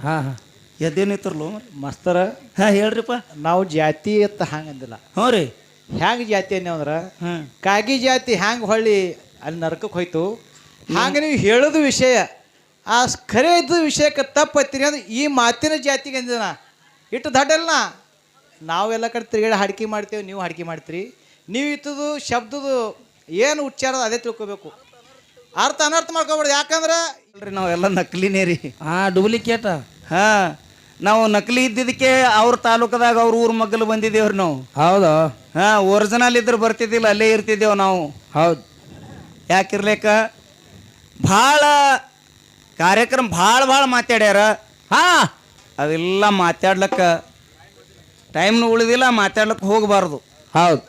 ಹಾ ಹಾ ಎದ್ದೇನಿತ್ತರ್ಲು ಮಸ್ತರ ಹಾಂ ಹೇಳ್ರಿಪ್ಪ. ನಾವು ಜಾತಿ ಅಂತ ಹಂಗಂದಿಲ್ಲ. ಹ್ಞೂ ರೀ. ಹ್ಯಾಂಗ ಜಾತಿ ಅನ್ನೋ ಅಂದ್ರೆ ಹಾಂ ಕಾಗಿ ಜಾತಿ ಹ್ಯಾಂಗ ಹೊಳ್ಳಿ ಅಲ್ಲಿ ನರಕಕ್ಕೆ ಹೋಯ್ತು ಹಂಗೆ ನೀವು ಹೇಳೋದು ವಿಷಯ ಆ ಖರೆ ಇದ್ದ ವಿಷಯಕ್ಕೆ ತಪ್ಪತ್ತೀರಿ ಅಂದ್ರೆ ಈ ಮಾತಿನ ಜಾತಿಗೆ ಅಂದಿನ ಇಟ್ಟು ದಡ್ಡಲ್ಲ. ನಾವೆಲ್ಲ ಕಡೆ ತಿರುಗಾಡಿ ಹಾಡಿಕೆ ಮಾಡ್ತೇವೆ, ನೀವು ಹಾಡಿಕೆ ಮಾಡ್ತೀರಿ. ನೀವು ಇತ್ತದು ಶಬ್ದದು ಏನು ಉಚ್ಚಾರ ಅದೇ ತಿಳ್ಕೊಬೇಕು, ಅರ್ಥ ಅನರ್ಥ ಮಾಡ್ಕೊಬೇಡ್ದು. ಯಾಕಂದ್ರೆ ಅಲ್ರಿ ನಾವೆಲ್ಲ ನಕಲಿನೇ ರೀ. ಡೂಪ್ಲಿಕೇಟ. ಹಾಂ ನಾವು ನಕಲಿ ಇದ್ದಿದ್ದಕ್ಕೆ ಅವ್ರ ತಾಲೂಕದಾಗ ಅವ್ರ ಊರ ಮಗ್ಗಲು ಬಂದಿದ್ದೇವ್ರಿ ನಾವು. ಹೌದು. ಹಾಂ ಒರಿಜಿನಲ್ ಇದ್ರೆ ಬರ್ತಿದ್ದಿಲ್ಲ, ಅಲ್ಲೇ ಇರ್ತಿದ್ದೇವೆ ನಾವು. ಹೌದು. ಯಾಕಿರ್ಲೇಕ ಭಾಳ ಕಾರ್ಯಕ್ರಮ ಭಾಳ ಮಾತಾಡ್ಯಾರ. ಹಾಂ ಅವೆಲ್ಲ ಮಾತಾಡ್ಲಕ್ಕ ಟೈಮ್ನು ಉಳಿದಿಲ್ಲ, ಮಾತಾಡ್ಲಕ್ಕೆ ಹೋಗಬಾರ್ದು. ಹೌದು.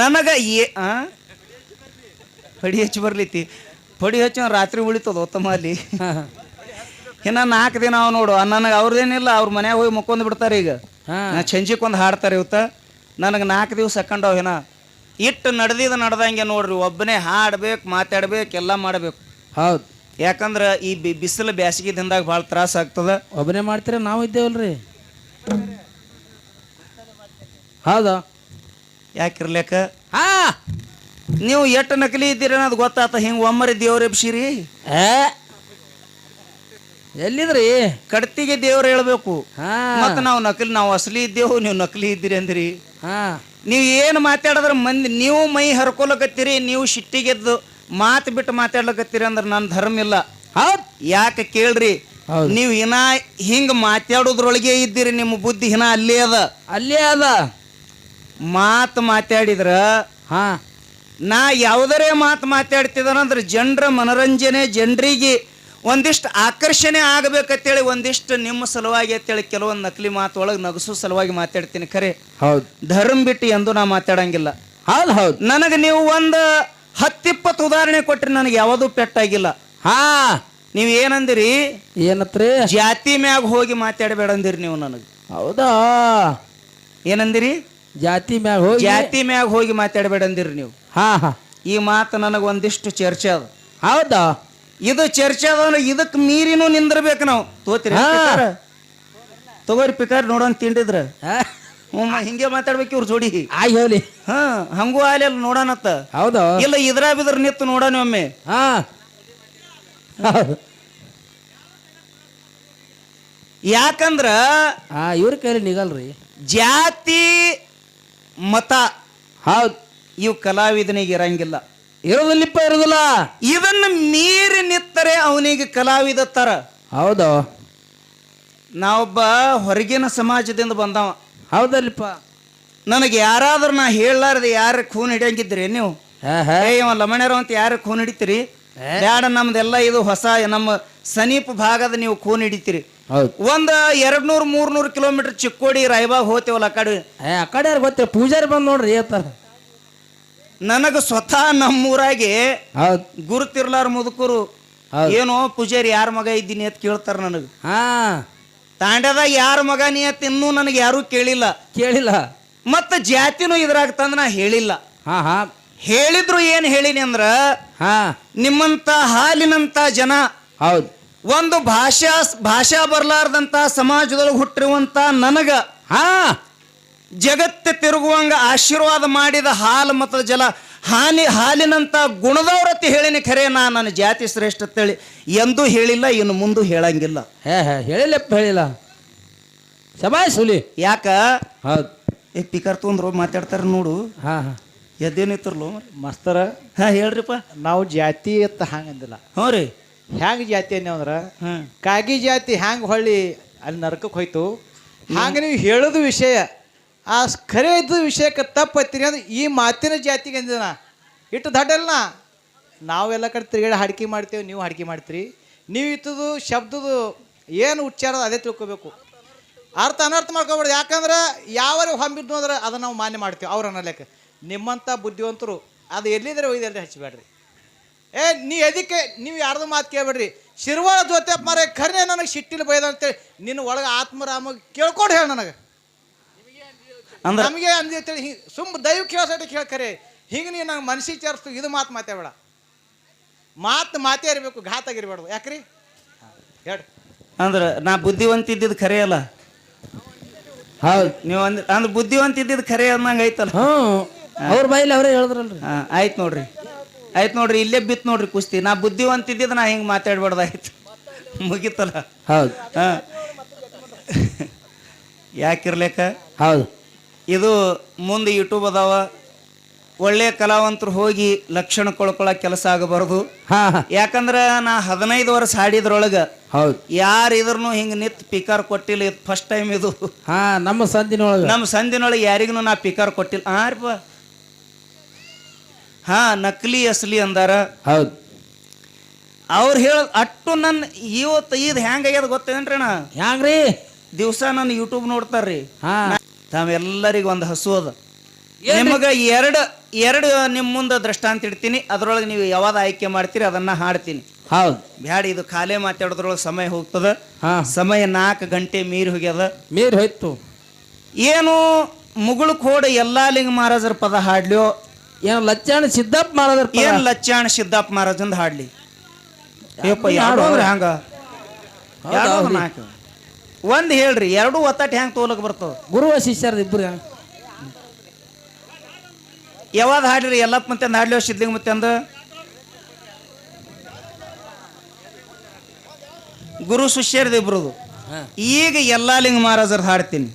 ನನಗೆ ಪಡಿ ಹಚ್ಚಿ ಬರ್ಲಿತಿ, ಪಡಿ ಹಚ್ಚಿ ರಾತ್ರಿ ಉಳಿತದ ಉತ್ತಮ ಅಲ್ಲಿ. ಇನ್ನು 4 ದಿನ ಅವ ನೋಡು ನನಗೆ ಅವ್ರದ್ದೇನಿಲ್ಲ, ಅವ್ರ ಮನ್ಯಾಗ ಹೋಗಿ ಮುಕ್ಕೊಂದು ಬಿಡ್ತಾರೆ. ಈಗ ನಾ ಸಂಜೆಗೊಂದು ಹಾಡ್ತಾರೆ ಇವತ್ತ. ನನಗೆ 4 ದಿವಸ ಸೆಕೆಂಡ್ ಅವ ಇಟ್ಟು ನಡೆದಂಗೆ ನೋಡ್ರಿ. ಒಬ್ಬನೇ ಹಾಡ್ಬೇಕು, ಮಾತಾಡ್ಬೇಕು, ಎಲ್ಲ ಮಾಡಬೇಕು. ಹೌದು. ಯಾಕಂದ್ರೆ ಈ ಬಿಸಿಲು ಬ್ಯಾಸಿಗೆ ದಿನದಾಗ ಭಾಳ ತ್ರಾಸ ಆಗ್ತದ. ಒಬ್ಬನೇ ಮಾಡ್ತೀರ, ನಾವು ಇದ್ದೇವಲ್ರಿ. ಹೌದು. ಯಾಕಿರ್ಲೇಕ ನೀವು ಎಷ್ಟು ನಕಲಿ ಇದ್ದೀರಿ ಅನ್ನೋದು ಗೊತ್ತಾತ. ಹಿಂಗೆ ಒಮ್ಮರಿ ದೇವ್ರ ಎಬ್ಸಿರಿ. ಎಲ್ಲಿದ್ರಿ? ಕಡ್ತಿಗೆ ದೇವ್ರು ಹೇಳ್ಬೇಕು. ಮತ್ತೆ ನಾವು ನಾವು ಅಸಲಿ ಇದ್ದೇವು, ನೀವು ನಕಲಿ ಇದ್ದೀರಿ ಅಂದ್ರಿ. ನೀವು ಏನು ಮಾತಾಡಿದ್ರೆ ಮಂದಿ ನೀವು ಮೈ ಹರ್ಕೊಲಕತ್ತೀರಿ, ನೀವು ಸಿಟ್ಟಿಗೆದ್ದು ಮಾತು ಬಿಟ್ಟು ಮಾತಾಡ್ಲಕತ್ತೀರಿ ಅಂದ್ರೆ ನನ್ನ ಧರ್ಮ ಇಲ್ಲ. ಹೌದು. ಯಾಕೆ ಕೇಳ್ರಿ, ನೀವು ಇನ್ನ ಹಿಂಗೆ ಮಾತಾಡೋದ್ರೊಳಗೆ ಇದ್ದೀರಿ, ನಿಮ್ಮ ಬುದ್ಧಿ ಹಿನ ಅಲ್ಲೇ ಅದ. ಮಾತಾಡಿದ್ರ ನಾ ಯಾವುದರೇ ಮಾತಾಡ್ತಿದ್ದಾನಂದ್ರೆ ಜನರ ಮನರಂಜನೆ, ಜನರಿಗೆ ಒಂದಿಷ್ಟು ಆಕರ್ಷಣೆ ಆಗಬೇಕಂತೇಳಿ ಒಂದಿಷ್ಟು ನಿಮ್ಮ ಸಲುವಾಗಿ ಅಂತೇಳಿ ಕೆಲವೊಂದು ನಕಲಿ ಮಾತು ಒಳಗೆ ನಗಸು ಸಲುವಾಗಿ ಮಾತಾಡ್ತೀನಿ. ಖರೆ ಹೌದು, ಧರ್ಮ ಬಿಟ್ಟು ಎಂದು ನಾ ಮಾತಾಡಂಗಿಲ್ಲ. ಹೌದು. ನನಗೆ ನೀವು ಒಂದು 10-20 ಉದಾಹರಣೆ ಕೊಟ್ರಿ, ನನಗೆ ಯಾವುದೂ ಪೆಟ್ಟಾಗಿಲ್ಲ. ನೀವು ಏನಂದಿರಿ? ಏನತ್ರಿ? ಜಾತಿ ಮ್ಯಾಗ ಹೋಗಿ ಮಾತಾಡಬೇಡ ಅಂದಿರಿ ನೀವು ನನಗೆ. ಹೌದಾ? ಏನಂದಿರಿ? ಜಾತಿ ಮ್ಯಾಗ ಹೋಗಿ ಮಾತಾಡಬೇಡ ಅಂದಿರಿ ನೀವು. ಈ ಮಾತು ನನಗೆ ಒಂದಿಷ್ಟು ಚರ್ಚೆ ಅದ. ಹೌದಾ? ಇದು ಚರ್ಚೆ ಅದ, ಇದಕ್ಕೆ ಮೀರಿನೂ ನಿಂದಿರ್ಬೇಕು ನಾವು. ತಗೋರಿ ಪಿಕಾರ್ ನೋಡೋನ್ ತಿಂಡಿದ್ರ ಹಿಂಗೆ ಮಾತಾಡ್ಬೇಕು ಇವ್ರ ಜೋಡಿ. ಹೇಳಿ. ಹಂಗೂ ಆಲಿ ಅಲ್ಲ ನೋಡೋಣತ್ತ. ಹೌದಾ? ಇಲ್ಲ ಇದ್ರ ಬಿದ್ರ ನಿತ್ತು ನೋಡೋಣ ಒಮ್ಮೆ. ಯಾಕಂದ್ರ ಇವ್ರ ಕೈಲಿ ನಿಗಲ್ರಿ. ಜಾತಿ ಮತ ಹೌದು, ಇವು ಕಲಾವಿದನಿಗೆ ಇರಂಗಿಲ್ಲ. ಇರೋದಿಲ್ಲ. ಇದನ್ನ ಮೀರಿ ನಿತ್ತರೆ ಅವನಿಗೆ ಕಲಾವಿದ ತರ. ಹೌದು. ನಾವೊಬ್ಬ ಹೊರಗಿನ ಸಮಾಜದಿಂದ ಬಂದವ. ಹೌದಲ್ಲಿಪ್ಪ. ನನಗೆ ಯಾರಾದ್ರೂ ನಾ ಹೇಳಲಾರ್ದೆ ಯಾರ ಖೂನ್ ಹಿಡಿಯಂಗಿದ್ರಿ ನೀವು? ಲಮಣ್ಯರು ಅಂತ ಯಾರು ಖೂನ್ ಹಿಡಿತೀರಿ? ಬ್ಯಾಡ, ನಮ್ದೆಲ್ಲ ಇದು ಹೊಸ ನಮ್ಮ ಸಮೀಪ ಭಾಗದ ನೀವು ಖೂನ್ ಹಿಡಿತೀರಿ. ಒಂದ್ 200-300 ಕಿಲೋಮೀಟರ್ ಚಿಕ್ಕೋಡಿ ರಾಯಬಾಗ್ ಹೋಗ್ತೇವಲ್ಲ ಆ ಕಡೆ. ಯಾರು ಗೊತ್ತಿಲ್ಲ, ಪೂಜಾರಿ ಬಂದ್ ನೋಡ್ರಿ ಹೇಳ್ತಾರ. ನನಗ ಸ್ವತಃ ನಮ್ಮೂರಾಗೆ ಗುರುತಿರ್ಲಾರ ಮುದುಕರು ಏನೋ ಪೂಜಾರಿ ಯಾರ ಮಗ ಇದ್ದೀನಿ ಅಂತ ಕೇಳ್ತಾರ ನನಗ. ತಾಂಡ್ಯದಾಗ ಯಾರ ಮಗ ನೀ ಅಂತ ಇನ್ನೂ ನನಗೆ ಯಾರು ಕೇಳಿಲ್ಲ. ಮತ್ತ ಜಾತಿನೂ ಇದ್ರಾಗ ತಂದ ನಾ ಹೇಳಿಲ್ಲ. ಹೇಳಿದ್ರು ಏನ್ ಹೇಳಿನಿ ಅಂದ್ರ, ನಿಮ್ಮಂತ ಹಾಲಿನಂತ ಜನ, ಹೌದು, ಒಂದು ಭಾಷಾ ಬರ್ಲಾರ್ದಂತ ಸಮಾಜದೊಳಗೆ ಹುಟ್ಟಿರುವಂತ ನನಗ ಜಗತ್ತೆ ತಿರುಗುವಂಗ ಆಶೀರ್ವಾದ ಮಾಡಿದ ಹಾಲು ಮತ್ತು ಜಲ ಹಾಲಿನಂತ ಗುಣದವ್ರತಿ ಹೇಳಿನಿ. ಖರೆ ನನ್ನ ಜಾತಿ ಶ್ರೇಷ್ಠ ಅಂತೇಳಿ ಎಂದೂ ಹೇಳಿಲ್ಲ, ಇನ್ನು ಮುಂದೂ ಹೇಳಂಗಿಲ್ಲ. ಹೇಳಿಲ್ಲ. ಶಬಾಷ್ ಹುಲಿ. ಯಾಕ? ಹೌದು. ಪಿಕರ್ ತೊಂದ್ರು ಮಾತಾಡ್ತಾರ ನೋಡು. ಎದ್ದೇನಿತ್ತರ್ಲು ಮಸ್ತರ. ಹೇಳ್ರಿಪ್ಪ. ನಾವು ಜಾತಿ ಅಂತ ಹಂಗಂದಿಲ್ಲ. ಹ್ಞೂ ರೀ. ಹ್ಯಾಂಗ ಜಾತಿ ಅನ್ನೋದ್ರ ಕಾಗಿ ಜಾತಿ ಹ್ಯಾಂಗ ಹೊಳ್ಳಿ ಅಲ್ಲಿ ನರಕಕ್ಕೆ ಹೋಯ್ತು ಹಂಗೆ ನೀವು ಹೇಳೋದು ವಿಷಯ ಆ ಖರೆ ಇದ್ದ ವಿಷಯಕ್ಕೆ ತಪ್ಪತ್ತೀರಿ ಅಂದ್ರೆ ಈ ಮಾತಿನ ಜಾತಿಗೆ ಅಂದಿನ ಇಟ್ಟು ದಡ್ಡಲ್ಲ. ನಾವೆಲ್ಲ ಕಡೆ ತಿರುಗಾಡಿ ಹಾಡಿಕೆ ಮಾಡ್ತೇವೆ, ನೀವು ಹಾಡಿಕೆ ಮಾಡ್ತೀರಿ. ನೀವು ಇತ್ತದು ಶಬ್ದದು ಏನು ಉಚ್ಚಾರ ಅದೇ ತಿಳ್ಕೊಬೇಕು, ಅರ್ಥ ಅನರ್ಥ ಮಾಡ್ಕೊಬೇಡ್ದು. ಯಾಕಂದ್ರೆ ಯಾವಾಗ ಹೊಂಬಿದ್ದು ಅಂದ್ರೆ ಅದನ್ನು ನಾವು ಮಾನ್ಯ ಮಾಡ್ತೀವಿ. ಅವ್ರ ಅನ್ನಲೆಕ್ಕ ನಿಮ್ಮಂಥ ಬುದ್ಧಿವಂತರು ಅದು ಎಲ್ಲಿದ್ರೆ ಒಯ್ದೆಲ್ಲರಿ ಹಚ್ಚಬೇಡ್ರಿ. ನೀವು ಎದಕ್ಕೆ ನೀವು ಯಾರ್ದು ಮಾತು ಕೇಳಬೇಡ್ರಿ. ಶಿರ್ವಾಳ ಜೊತೆ ಮಾರೇ ಖರೆ ನನಗೆ ಸಿಟ್ಟಿಲಿ ಬೈದ ಅಂತೇಳಿ ನಿನ್ನ ಒಳಗೆ ಆತ್ಮರಾಮ ಕೇಳ್ಕೊಂಡು ಹೇಳಿ ನನಗೆ ನಮಗೆ ಅಂತೇಳಿ ದೈವ ಕೇಳೋಸೈತಿ ಕೇಳ್ಕರೆ ಹಿಂಗೆ ನೀವು ನಂಗೆ ಮನಸ್ಸಿಗೆ ಚೇರಿಸ್ತು ಇದು ಮಾತಾಡಬೇಡ. ಮಾತೇ ಇರಬೇಕು, ಘಾತಾಗಿರ್ಬೇಡ್ದು. ಯಾಕ್ರಿ? ಹೇಳಿ. ಅಂದ್ರ ನಾ ಬುದ್ಧಿವಂತ ಇದ್ದಿದ್ದು ಖರೆ ಅಲ್ಲ. ಹೌದು ನೀವು ಅಂದ್ರೆ ಬುದ್ಧಿವಂತ ಇದ್ದಿದ್ದು ಖರೆ ಅನ್ನಂಗ ಐತಲ್ಲ. ಅವ್ರ ಬಾಯಿಲಿ ಅವರೇ ಹೇಳಿದ್ರಲ್ರಿ. ಆಯ್ತು ನೋಡ್ರಿ ಇಲ್ಲೇ ಬಿತ್ತು ನೋಡ್ರಿ ಕುಸ್ತಿ. ನಾ ಬುದ್ಧಿವಂತ ಇದ್ದಿದ್ದು ನಾ ಹಿಂಗೆ ಮಾತಾಡ್ಬಾರ್ದಾಯ್ತು, ಮುಗೀತಲ್ಲ. ಹೌದು ಯಾಕಿರ್ಲೇಕ. ಹೌದು ಇದು ಮುಂದೆ ಯೂಟ್ಯೂಬ್ ಅದಾವ, ಒಳ್ಳೆಯ ಕಲಾವಂತರು ಹೋಗಿ ಲಕ್ಷಣ ಕೊಳ್ಕೊಳಕ್ ಕೆಲಸ ಆಗಬಾರ್ದು. ಯಾಕಂದ್ರೆ ನಾ 15 ವರ್ಷ ಹಾಡಿದ್ರೊಳಗ ಹೌದು ಯಾರು ಇದ್ರೂ ಹಿಂಗೆ ನಿತ್ ಪಿಕಾರ್ ಕೊಟ್ಟಿಲ್ಲ. ಇದು ಫಸ್ಟ್ ಟೈಮ್ ಇದು. ನಮ್ಮ ಸಂದಿನೊಳಗೆ ಯಾರಿಗೂ ನಾ ಪಿಕಾರ್ ಕೊಟ್ಟಿಲ್ಲ. ನಕಲಿ ಅಸಲಿ ಅಂದಾರ. ಹೌದು ಅವ್ರು ಹೇಳೋದು ಅಟ್ಟು ನನ್ನ ಇವತ್ತು ಇದು ಹೆಂಗಾಗ್ಯದ ಗೊತ್ತೇನ್ರಿ ಅಣ್ಣ? ಹ್ಯಾಂಗ್ರಿ? ದಿವಸ ನನ್ನ ಯೂಟ್ಯೂಬ್ ನೋಡ್ತಾರ್ರಿ. ತಾವೆಲ್ಲರಿಗೂ ಒಂದು ಹಸು ಅದ. ನಿಮಗೆ ಎರಡು ನಿಮ್ಮ ಮುಂದೆ ದೃಷ್ಟಾಂತ ಇಡ್ತೀನಿ, ಅದ್ರೊಳಗೆ ನೀವು ಯಾವ್ದು ಆಯ್ಕೆ ಮಾಡ್ತೀರಿ ಅದನ್ನ ಹಾಡ್ತೀನಿ. ಹೌದು ಬ್ಯಾಡ, ಇದು ಖಾಲಿ ಮಾತಾಡೋದ್ರೊಳಗೆ ಸಮಯ ಹೋಗ್ತದ. ಸಮಯ 4 ಗಂಟೆ ಮೀರಿ ಹೋಗ್ಯದ. ಹೋಯ್ತು. ಏನು ಮುಗುಳು ಕೋಡ ಎಲ್ಲಾ ಲಿಂಗ ಮಹಾರಾಜರ ಪದ ಹಾಡ್ಲ್ಯೋ, ಏನು ಲಚ್ಚಾಣ ಸಿದ್ದಪ್ಪ ಮಹಾರಾಜರ ಏನ್ ಲಚ್ಚಾಣ ಸಿದ್ದಪ್ಪ ಮಹಾರಾಜಂದ ಹಾಡ್ಲಿ? ಹಂಗ ಒಂದ್ ಹೇಳ್ರಿ, ಎರಡು ಒತ್ತಾಟ ಹೆಂಗ್ ತೋಲಕ್ ಬರ್ತದ? ಗುರುವ ಶಿಷ್ಯರ ಇಬ್ರು ಯಾವಾಗ ಹಾಡ್ರಿ? ಎಲ್ಲಪ್ಪ ಮತ್ತೆ ಹಾಡ್ಲಿಯೋ ಸಿದ್ಲಿಂಗ ಮತ್ತೆ ಅಂದ ಗುರು ಶಿಷ್ಯರದ ಇಬ್ರದು. ಈಗ ಎಲ್ಲಾ ಲಿಂಗ ಮಹಾರಾಜರ ಹಾಡ್ತೀನಿ,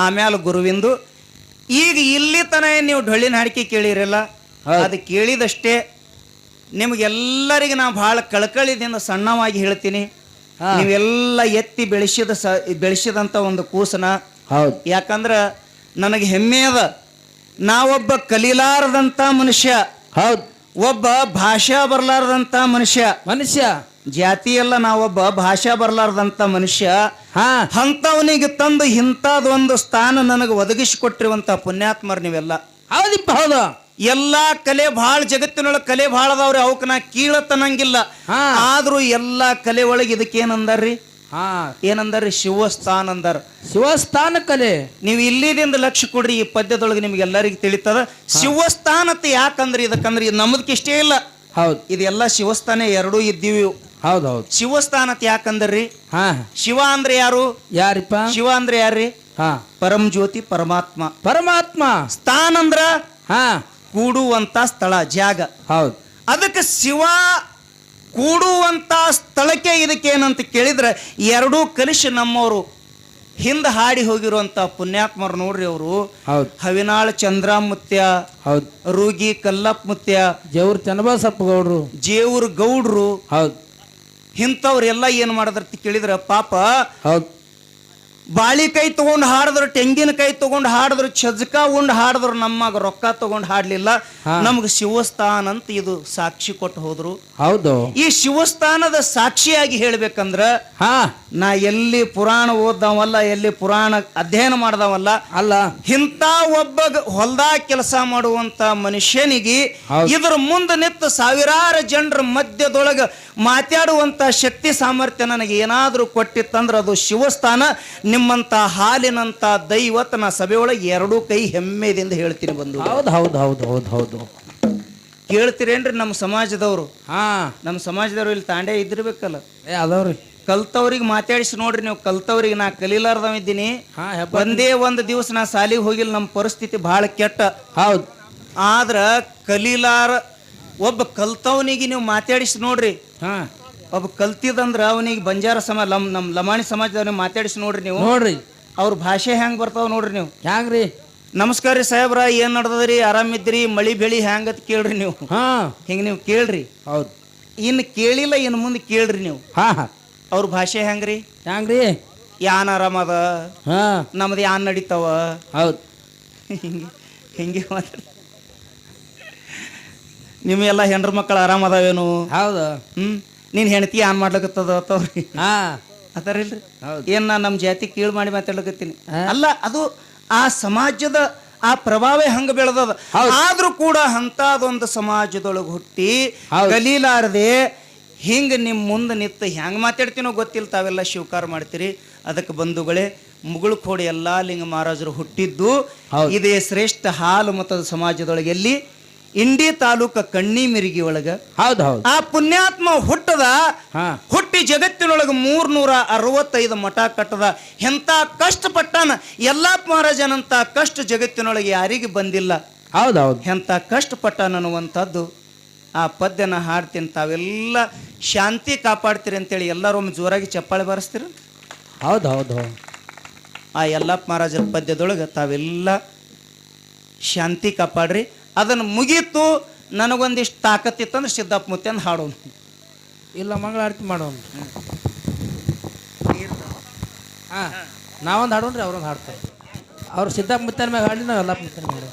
ಆಮ್ಯಾಲ ಗುರುವಿಂದು. ಈಗ ಇಲ್ಲಿ ತನ ನೀವು ಡೊಳ್ಳಿನ ಹಾಡಿಕೆ ಕೇಳಿರಲ್ಲ, ಅದು ಕೇಳಿದಷ್ಟೇ. ನಿಮ್ಗೆಲ್ಲರಿಗೆ ನಾವು ಬಹಳ ಕಳಕಳಿದಿಂದ ಸಣ್ಣವಾಗಿ ಹೇಳ್ತೀನಿ, ನೀವೆಲ್ಲ ಎತ್ತಿ ಬೆಳೆಸಿದಂತ ಒಂದು ಕೂಸನ. ಯಾಕಂದ್ರ ನನಗೆ ಹೆಮ್ಮೆ ಅದ, ನಾವೊಬ್ಬ ಕಲೀಲಾರದಂತ ಮನುಷ್ಯ. ಹೌದು, ಒಬ್ಬ ಭಾಷಾ ಬರ್ಲಾರದಂತ ಮನುಷ್ಯ ಜಾತಿ ಎಲ್ಲ ನಾವೊಬ್ಬ ಭಾಷಾ ಬರ್ಲಾರ್ದಂತ ಮನುಷ್ಯ. ಅಂತವನಿಗೆ ತಂದು ಇಂಥದೊಂದು ಸ್ಥಾನ ನನಗೆ ಒದಗಿಸಿಕೊಟ್ಟಿರುವಂತ ಪುಣ್ಯಾತ್ಮರು ನೀವೆಲ್ಲ. ಹೌದಿಪ್ಪ, ಹೌದು. ಎಲ್ಲಾ ಕಲೆ ಭಾಳ, ಜಗತ್ತಿನೊಳಗೆ ಕಲೆ ಭಾಳ ಅದಾವ್ರಿ, ಅವಕ್ಕೆ ನಾ ಕೀಳತನಂಗಿಲ್ಲ. ಆದ್ರೂ ಎಲ್ಲಾ ಕಲೆ ಒಳಗೆ ಇದಕ್ಕೆ ಏನಂದಾರ್ರಿ? ಏನಂದಾರ್ರಿ? ಶಿವಸ್ಥಾನ ಅಂದಾರ. ಶಿವಸ್ಥಾನ ಕಲೆ. ನೀವು ಇಲ್ಲಿದಿಂದ ಲಕ್ಷ್ಯ ಕೊಡ್ರಿ, ಈ ಪದ್ಯದೊಳಗೆ ನಿಮ್ಗೆ ಎಲ್ಲರಿಗೂ ತಿಳಿತದ. ಶಿವಸ್ಥಾನತೆ ಯಾಕಂದ್ರಿ? ಇದಕ್ಕಂದ್ರೆ ಇದು ನಮ್ದಕ್ಕೆ ಇಷ್ಟೇ ಇಲ್ಲ. ಹೌದು, ಇದೆಲ್ಲ ಶಿವಸ್ಥಾನ ಎರಡೂ ಇದ್ದೀವಿ. ಹೌದೌದು. ಶಿವಸ್ಥಾನತೆ ಯಾಕಂದ್ರಿ? ಶಿವ ಅಂದ್ರೆ ಯಾರಿಪ್ಪ? ಶಿವ ಅಂದ್ರೆ ಯಾರ್ರಿ? ಪರಂ ಜ್ಯೋತಿ ಪರಮಾತ್ಮ. ಸ್ಥಾನ ಅಂದ್ರ ಕೂಡುವಂತ ಸ್ಥಳ, ಜಾಗ. ಹೌದು, ಅದಕ್ಕೆ ಶಿವ ಕೂಡುವಂತ ಸ್ಥಳಕ್ಕೆ ಇದಕ್ಕೆ ಏನಂತ ಕೇಳಿದ್ರೆ, ಎರಡೂ ಕಲಿಸಿ ನಮ್ಮವರು ಹಿಂದ ಹಾಡಿ ಹೋಗಿರುವಂತ ಪುಣ್ಯಾತ್ಮರು ನೋಡ್ರಿ. ಅವರು ಹವಿನಾಳ ಚಂದ್ರಾಮುತ್ಯ, ರೂಗಿ ಕಲ್ಲಪ್ಪ ಮುತ್ಯ, ಜೇವ್ರ ಚನ್ನಬಸಪ್ಪ ಗೌಡ್ರು, ಜೇವ್ರ ಗೌಡ್ರು. ಹೌದು, ಇಂಥವ್ರೆಲ್ಲ ಏನ್ ಮಾಡಿದ್ರ ಕೇಳಿದ್ರ ಪಾಪ. ಹೌದು, ಬಾಳಿಕಾಯಿ ತಗೊಂಡು ಹಾಡಿದ್ರು, ತೆಂಗಿನಕಾಯಿ ತಗೊಂಡು ಹಾಡಿದ್ರು, ಚಜ್ಕ ಉಂಡು ಹಾಡಿದ್ರು, ನಮ್ಮಾಗ ರೊಕ್ಕ ತಗೊಂಡು ಹಾಡ್ಲಿಲ್ಲ. ನಮ್ಗೆ ಶಿವಸ್ಥಾನ ಅಂತ ಇದು ಸಾಕ್ಷಿ ಕೊಟ್ಟು ಹೋದ್ರು. ಹೌದು, ಈ ಶಿವಸ್ಥಾನದ ಸಾಕ್ಷಿಯಾಗಿ ಹೇಳ್ಬೇಕಂದ್ರ, ನಾ ಎಲ್ಲಿ ಪುರಾಣ ಓದ್ದವಲ್ಲ, ಎಲ್ಲಿ ಪುರಾಣ ಅಧ್ಯಯನ ಮಾಡ್ದವಲ್ಲ ಅಲ್ಲ, ಇಂಥ ಒಬ್ಬ ಹೊಲ್ದಾಗ ಕೆಲಸ ಮಾಡುವಂತ ಮನುಷ್ಯನಿಗೆ ಇದ್ರ ಮುಂದೆ ನಿಂತು ಸಾವಿರಾರು ಜನರ ಮಧ್ಯದೊಳಗ ಮಾತಾಡುವಂತ ಶಕ್ತಿ ಸಾಮರ್ಥ್ಯ ನನಗೆ ಏನಾದ್ರೂ ಕೊಟ್ಟಿತ್ತಂದ್ರ ಅದು ಶಿವಸ್ಥಾನ. ನಿಮ್ಮಂತ ಹಾಲಿನಂತ ದೈವತ್ ನಾ ಸಭೆಯೊಳಗೆ ಎರಡೂ ಕೈ ಹೆಮ್ಮೆದಿಂದ ಹೇಳ್ತೀನಿ ಬಂದು. ಹೌದು ಹೌದು ಹೌದು ಹೌದು ಹೌದು. ಕೇಳ್ತೀರೇನ್ರಿ? ನಮ್ಮ ಸಮಾಜದವರು, ನಮ್ಮ ಸಮಾಜದವ್ರು ಇಲ್ಲಿ ತಾಂಡೆ ಇದ್ದಿರ್ಬೇಕಲ್ಲ, ಅದವ್ರಿ. ಕಲ್ತವ್ರಿಗೆ ಮಾತಾಡಿಸಿ ನೋಡ್ರಿ ನೀವು. ಕಲ್ತವ್ರಿಗೆ ನಾ ಕಲೀಲಾರ್ದವ ಇದ್ದೀನಿ. ಒಂದೇ ಒಂದು ದಿವಸ ನಾ ಸಾಲಿಗೆ ಹೋಗಿಲ್ಲ, ನಮ್ಮ ಪರಿಸ್ಥಿತಿ ಬಹಳ ಕೆಟ್ಟ. ಹೌದು, ಆದ್ರ ಕಲೀಲಾರ ಒಬ್ಬ ಕಲ್ತವನಿಗೆ ನೀವು ಮಾತಾಡಿಸಿ ನೋಡ್ರಿ. ಒಬ್ಬ ಕಲ್ತಿದಂದ್ರ ಅವನಿಗೆ ಬಂಜಾರ ಸಮಾಜ, ನಮ್ಮ ಲಮಾಣಿ ಸಮಾಜದವ್ರಿಗೆ ಮಾತಾಡಿಸಿ ನೋಡ್ರಿ ನೀವು. ನೋಡ್ರಿ ಅವ್ರ ಭಾಷೆ ಹೆಂಗ್ ಬರ್ತಾವ ನೋಡ್ರಿ ನೀವು. ಹ್ಯಾಂಗ್ರಿ? ನಮಸ್ಕಾರ ರೀ ಸಾಹೇಬ್ರ, ಏನ್ ನಡ್ದದ್ರಿ? ಆರಾಮಿದ್ರಿ? ಮಳಿ ಬೆಳಿ ಹೆಂಗತ್ ಕೇಳ್ರಿ ನೀವು. ಹಿಂಗ ನೀವು ಕೇಳ್ರಿ. ಹೌದು, ಇನ್ನು ಕೇಳಿಲ್ಲ, ಇನ್ನು ಮುಂದೆ ಕೇಳ್ರಿ ನೀವು. ಅವ್ರ ಭಾಷೆ ಹೆಂಗ್ರಿ? ಯಾನ್ ಆರಾಮದ, ನಮ್ದು ಯಾನ್ ನಡೀತಾವ. ಹೌದು, ಹಿಂಗೆ ಮಾತಾಡ. ನಿಮ್ಮೆಲ್ಲ ಹೆಣ್ರ ಮಕ್ಕಳು ಆರಾಮದಾವೇನು? ಹೌದು. ನೀನ್ ಹೆಂಡತಿ ಯಾನ್ ಮಾಡ್ಲಕತ್ತದ ಅತ್ತವ್ರಿ ಅತಾರಿಲ್ರಿ? ಏನ್ ನಾ ನಮ್ಮ ಜಾತಿ ಕೀಳು ಮಾಡಿ ಮಾತಾಡ್ಲಕತ್ತೀನಿ ಅಲ್ಲ, ಅದು ಆ ಸಮಾಜದ ಆ ಪ್ರಭಾವ ಹಂಗ ಬೆಳೆದದ. ಆದ್ರೂ ಕೂಡ ಅಂತದೊಂದು ಸಮಾಜದೊಳಗೆ ಹುಟ್ಟಿ ಕಲೀಲಾರದೆ ಹಿಂಗ ನಿಮ್ ಮುಂದೆ ನಿಂತು ಹೆಂಗ್ ಮಾತಾಡ್ತೀನೋ ಗೊತ್ತಿಲ್ಲ, ತಾವೆಲ್ಲ ಸ್ವೀಕಾರ ಮಾಡ್ತೀರಿ. ಅದಕ್ಕೆ ಬಂಧುಗಳೇ, ಮುಗುಳು ಕೋಡಿ ಎಲ್ಲಾ ಲಿಂಗ ಮಹಾರಾಜರು ಹುಟ್ಟಿದ್ದು ಇದೇ ಶ್ರೇಷ್ಠ ಹಾಲು ಮತದ ಸಮಾಜದೊಳಗೆ. ಎಲ್ಲಿ? ಇಂಡಿ ತಾಲೂಕ ಕಣ್ಣಿ ಮಿರಿಗಿ ಒಳಗ ಹೌದು ಹೌದು ಆ ಪುಣ್ಯಾತ್ಮ ಹುಟ್ಟದ ಹಾ ಹುಟ್ಟಿ ಜಗತ್ತಿನೊಳಗೆ 365 ಮಠ ಕಟ್ಟದ ಎಂತ ಕಷ್ಟಪಟ್ಟಾನ ಯಲ್ಲಪ್ಪ ಮಹಾರಾಜನಂತ ಕಷ್ಟ ಜಗತ್ತಿನೊಳಗೆ ಯಾರಿಗೆ ಬಂದಿಲ್ಲ. ಹೌದು ಹೌದು ಎಂತ ಕಷ್ಟಪಟ್ಟಾನ ಅನ್ನುವಂಥದ್ದು ಆ ಪದ್ಯನ ಹಾಡ್ತೀನಿ. ತಾವೆಲ್ಲ ಶಾಂತಿ ಕಾಪಾಡ್ತೀರಿ ಅಂತೇಳಿ ಎಲ್ಲರೂ ಒಮ್ಮೆ ಜೋರಾಗಿ ಚಪ್ಪಾಳೆ ಬಾರಿಸ್ತೀರ. ಹೌದು ಹೌದು ಹೌದು ಆ ಯಲ್ಲಪ್ಪ ಮಹಾರಾಜರ ಪದ್ಯದೊಳಗೆ ತಾವೆಲ್ಲ ಶಾಂತಿ ಕಾಪಾಡ್ರಿ. ಅದನ್ನು ಮುಗೀತು ನನಗೊಂದಿಷ್ಟು ತಾಕತ್ತಿತ್ತಂದ್ರೆ ಸಿದ್ದಪ್ಪ ಮುತ್ಯಂದು ಹಾಡೋನು. ಇಲ್ಲ ಮಂಗಳ ಆರತಿ ಮಾಡೋಣ. ಹಾಂ ನಾವೊಂದು ಹಾಡೋಣ್ರಿ ಅವ್ರೊಂದು ಹಾಡ್ತಾರೆ. ಅವ್ರು ಸಿದ್ದಪ್ಪ ಮುತ್ತನ ಮ್ಯಾಗ ಹಾಡಿ ನಾವು ಎಲ್ಲಪ್ಪ ಮುತ್ತನ ಮ್ಯಾಗ